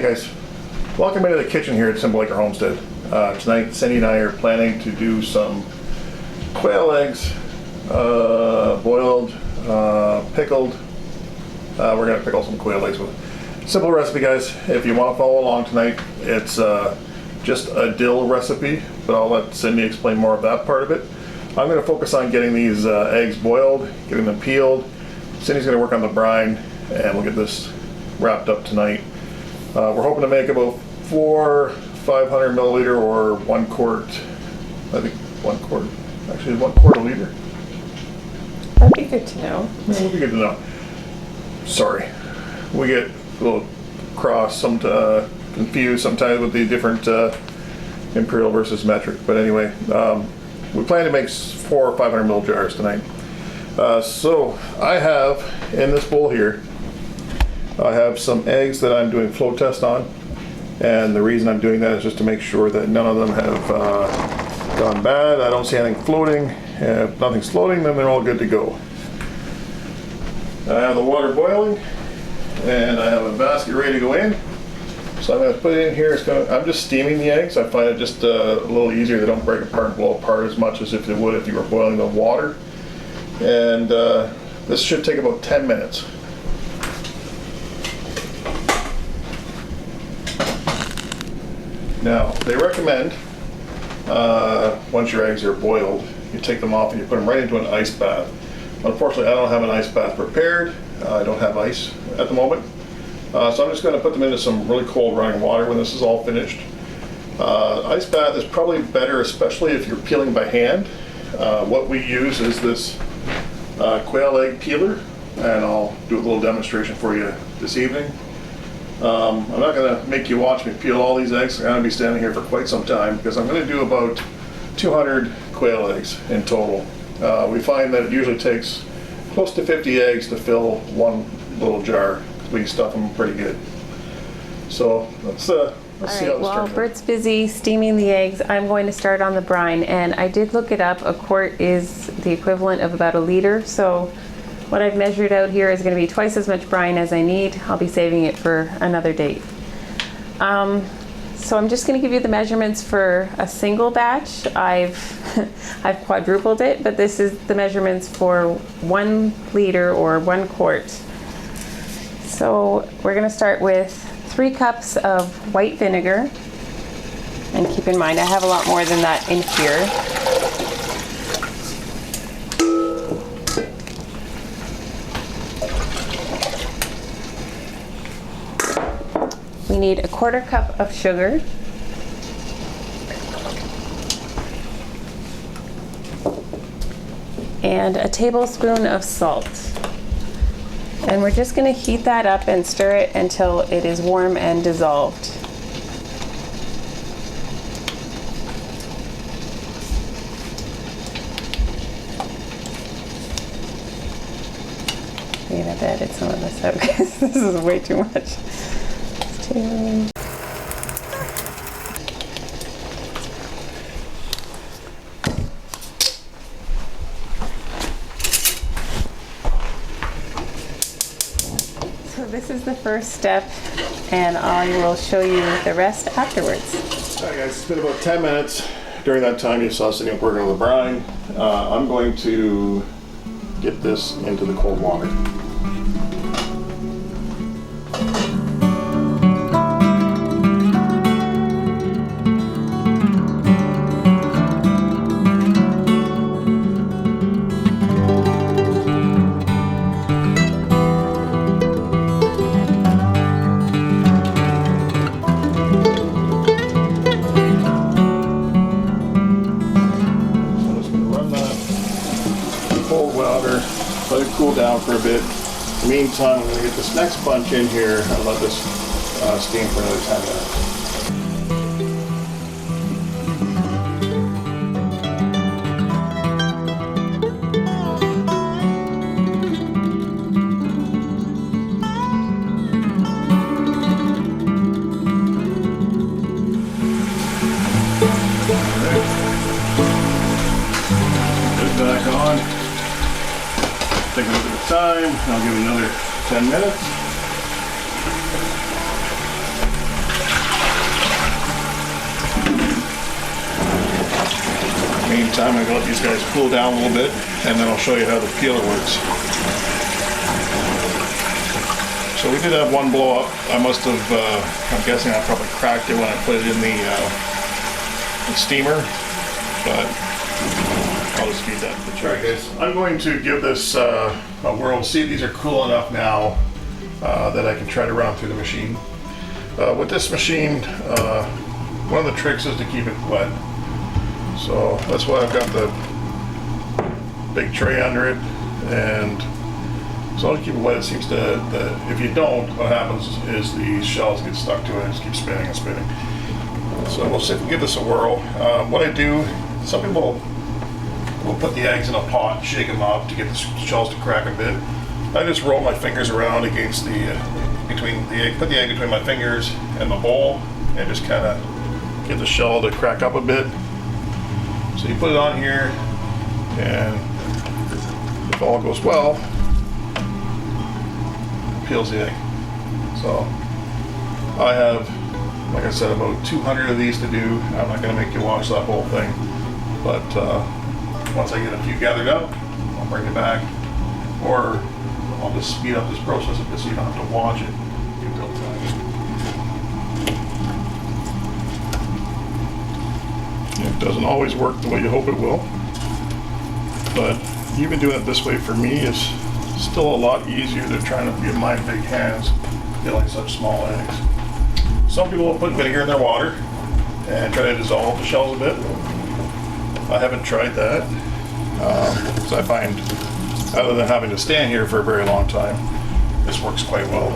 guys, welcome into the kitchen here at Simple Acre Homestead. Tonight Cindy and I are planning to do some quail eggs, boiled, pickled. We're going to pickle some quail eggs with simple recipe, guys. If you want to follow along tonight, it's just a dill recipe, but I'll let Cindy explain more of that part of it. I'm going to focus on getting these eggs boiled, getting them peeled. Cindy's going to work on the brine, and we'll get this wrapped up tonight. We're hoping to make about 4 500 milliliter or 1 quart. I think 1 quart. Actually, 1 quart a liter. That'd be good to know. That would be good to know. Sorry, we get a little confused sometimes with the different imperial versus metric. But anyway, we plan to make 4 or 500 ml jars tonight. So I have in this bowl here, I have some eggs that I'm doing flow test on, and the reason I'm doing that is just to make sure that none of them have gone bad. I don't see anything floating. If nothing's floating, then they're all good to go. I have the water boiling, and I have a basket ready to go in. So I'm going to put it in here. I'm just steaming the eggs. I find it just a little easier. They don't break apart and blow apart as much as if they would if you were boiling the water. And this should take about 10 minutes. Now, they recommend, once your eggs are boiled, you take them off and you put them right into an ice bath. Unfortunately, I don't have an ice bath prepared. I don't have ice at the moment. So I'm just going to put them into some really cold running water when this is all finished. Ice bath is probably better, especially if you're peeling by hand. What we use is this quail egg peeler, and I'll do a little demonstration for you this evening. I'm not going to make you watch me peel all these eggs. I'm going to be standing here for quite some time because I'm going to do about 200 quail eggs in total. We find that it usually takes close to 50 eggs to fill one little jar. We stuff them pretty good. So let's see how this turns out. While Bert's busy steaming the eggs, I'm going to start on the brine, and I did look it up. A quart is the equivalent of about a liter, so what I've measured out here is going to be twice as much brine as I need. I'll be saving it for another date. So I'm just going to give you the measurements for a single batch. I've quadrupled it, but this is the measurements for 1 liter or 1 quart. So we're going to start with 3 cups of white vinegar. And keep in mind, I have a lot more than that in here. We need a 1/4 cup of sugar. And a tablespoon of salt. And we're just going to heat that up and stir it until it is warm and dissolved. I'm going to edit some of this out because this is way too much. So this is the first step, and I will show you the rest afterwards. Alright guys, it's been about 10 minutes. During that time you saw Cindy working on the brine. I'm going to get this into the cold water. Cold water, let it cool down for a bit. In the meantime, I'm going to get this next bunch in here and let this steam for another 10 minutes. Back on. Take a look at the time. I'll give it another 10 minutes. meantime, I'm gonna let these guys cool down a little bit, and then I'll show you how the peeler works. So we did have one blow up. I must have, I'm guessing I probably cracked it when I put it in the steamer, but I'll just feed that to the jar. Alright guys, I'm going to give this a whirl, see if these are cool enough now that I can try to run them through the machine. With this machine, one of the tricks is to keep it wet. So that's why I've got the big tray under it, and so I'll keep it wet. It seems to, if you don't, what happens is the shells get stuck to it and just keep spinning and spinning. So we'll see if we give this a whirl. What I do, some people will put the eggs in a pot, shake them up to get the shells to crack a bit. I just roll my fingers around against the, put the egg between my fingers and the bowl, and just kind of get the shell to crack up a bit. So you put it on here, and if all goes well, it peels the egg. So I have, like I said, about 200 of these to do. I'm not going to make you watch that whole thing, but once I get a few gathered up, I'll bring it back, or I'll just speed up this process a bit so you don't have to watch it until time. It doesn't always work the way you hope it will, but even doing it this way for me is still a lot easier than trying to get my big hands peeling such small eggs. Some people will put vinegar in their water and try to dissolve the shells a bit. I haven't tried that, so I find, other than having to stand here for a very long time, this works quite well.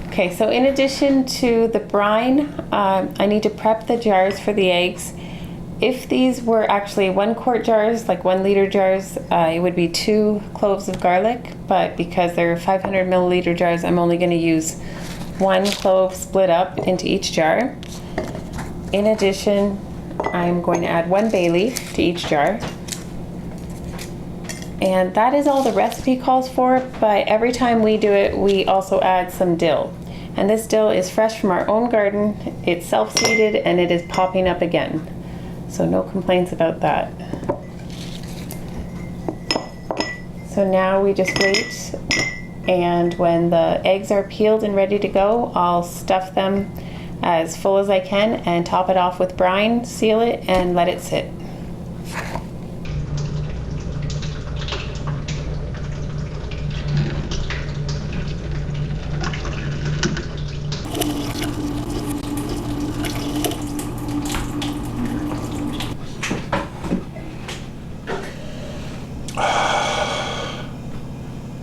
Okay, so in addition to the brine, I need to prep the jars for the eggs. If these were actually 1 quart jars, like 1 liter jars, it would be 2 cloves of garlic, but because they're 500 milliliter jars, I'm only going to use 1 clove split up into each jar. In addition, I'm going to add 1 bay leaf to each jar. And that is all the recipe calls for, but every time we do it, we also add some dill. And this dill is fresh from our own garden, it's self-seeded, and it is popping up again. So no complaints about that. So now we just wait, and when the eggs are peeled and ready to go, I'll stuff them as full as I can and top it off with brine, seal it, and let it sit.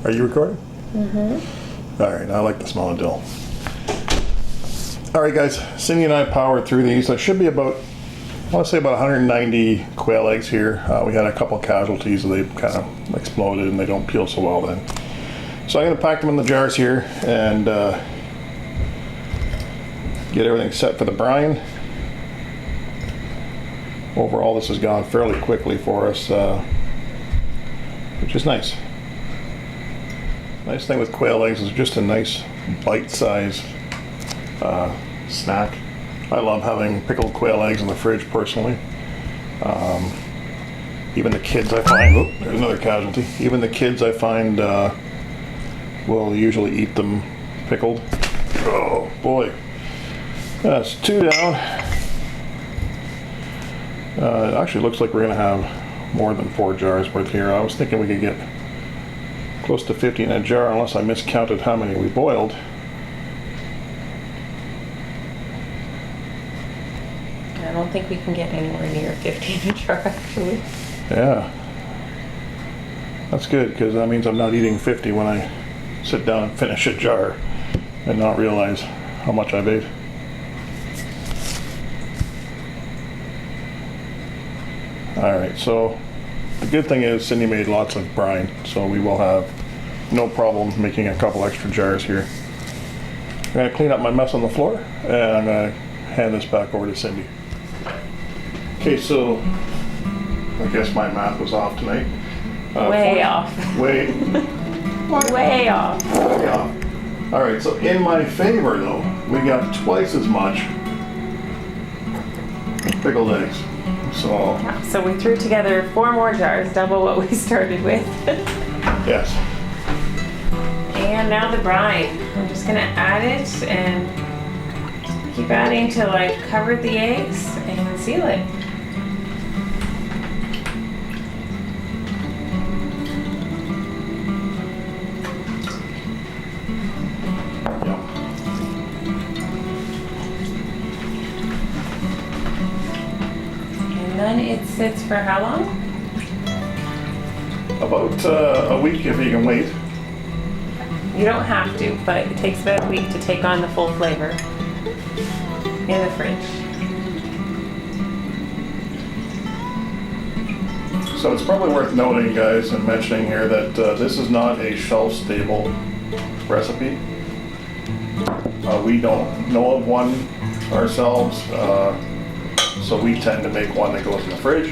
Are you recording? Mm-hmm. All right, I like the smell of dill. All right, guys, Cindy and I powered through these. There should be about, I want to say about 190 quail eggs here. We had a couple casualties. They kind of exploded and they don't peel so well then. So I'm going to pack them in the jars here and get everything set for the brine. Overall, this has gone fairly quickly for us, which is nice. Nice thing with quail eggs is just a nice bite-sized snack. I love having pickled quail eggs in the fridge personally. Even the kids I find, oh, there's another casualty. Even the kids I find will usually eat them pickled. Oh boy, that's 2 down. It actually looks like we're gonna have more than 4 jars worth here. I was thinking we could get close to 50 in a jar, unless I miscounted how many we boiled. I don't think we can get anywhere near 50 in a jar, actually. Yeah. That's good, because that means I'm not eating 50 when I sit down and finish a jar and not realize how much I've ate. Alright, so the good thing is Cindy made lots of brine, so we will have no problem making a couple extra jars here. I'm going to clean up my mess on the floor, and I'm going to hand this back over to Cindy. Okay, so I guess my math was off tonight. Way off. Way off. Way off. All right, so in my favor though, we got twice as much pickled eggs. So, So we threw together 4 more jars, double what we started with. yes. And now the brine. I'm just gonna add it and keep adding till I've covered the eggs and seal it. Yeah. And then it sits for how long? About a week if you can wait. You don't have to, but it takes about a week to take on the full flavor in the fridge. So it's probably worth noting, guys, and mentioning here that this is not a shelf-stable recipe. We don't know of one ourselves, so we tend to make one that goes in the fridge.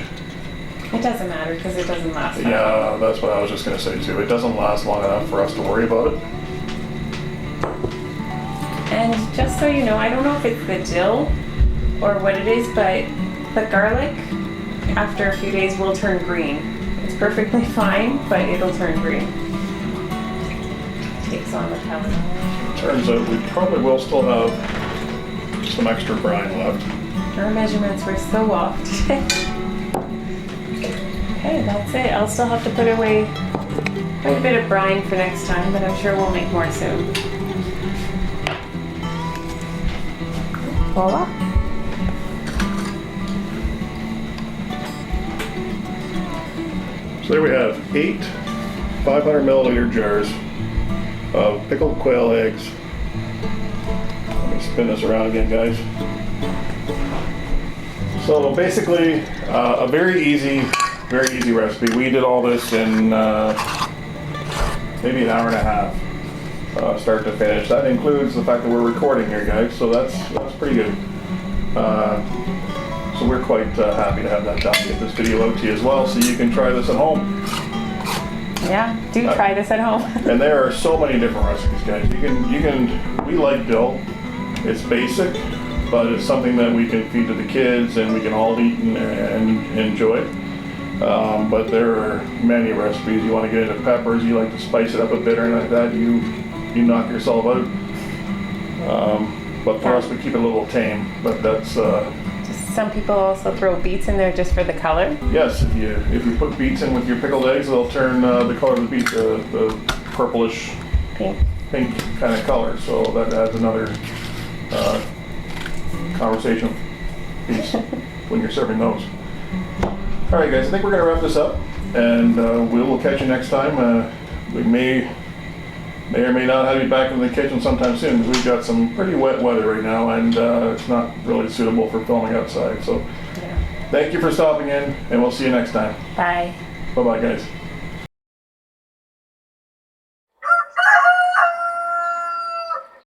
It doesn't matter because it doesn't last that long. Yeah, that's what I was just going to say too. It doesn't last long enough for us to worry about it. And just so you know, I don't know if it's the dill or what it is, but the garlic after a few days will turn green. It's perfectly fine, but it'll turn green. Takes on the color. Turns out we probably will still have some extra brine left. Our measurements were so off today. Okay, that's it. I'll still have to put away quite a bit of brine for next time, but I'm sure we'll make more soon. Voila. So there we have 8 500 milliliter jars of pickled quail eggs. Let me spin this around again, guys. So basically, a very easy recipe. We did all this in maybe an hour and a half, start to finish. That includes the fact that we're recording here, guys. So that's pretty good. So we're quite happy to have that done. Get this video out to you as well, so you can try this at home. Yeah, do try this at home. And there are so many different recipes, guys. We like dill. It's basic, but it's something that we can feed to the kids and we can all eat and enjoy. But there are many recipes. You want to get into peppers, you like to spice it up a bit or like that, you knock yourself out. But for us, we keep it a little tame. But that's Some people also throw beets in there just for the color. yes. If you put beets in with your pickled eggs, they'll turn the color of the beet the purplish Pink. pink kind of color. So that adds another conversation piece when you're serving those. All right, guys, I think we're going to wrap this up, and we will catch you next time. We may or may not have you back in the kitchen sometime soon, because we've got some pretty wet weather right now, and it's not really suitable for filming outside. So Yeah. thank you for stopping in, and we'll see you next time. Bye. Bye-bye, guys.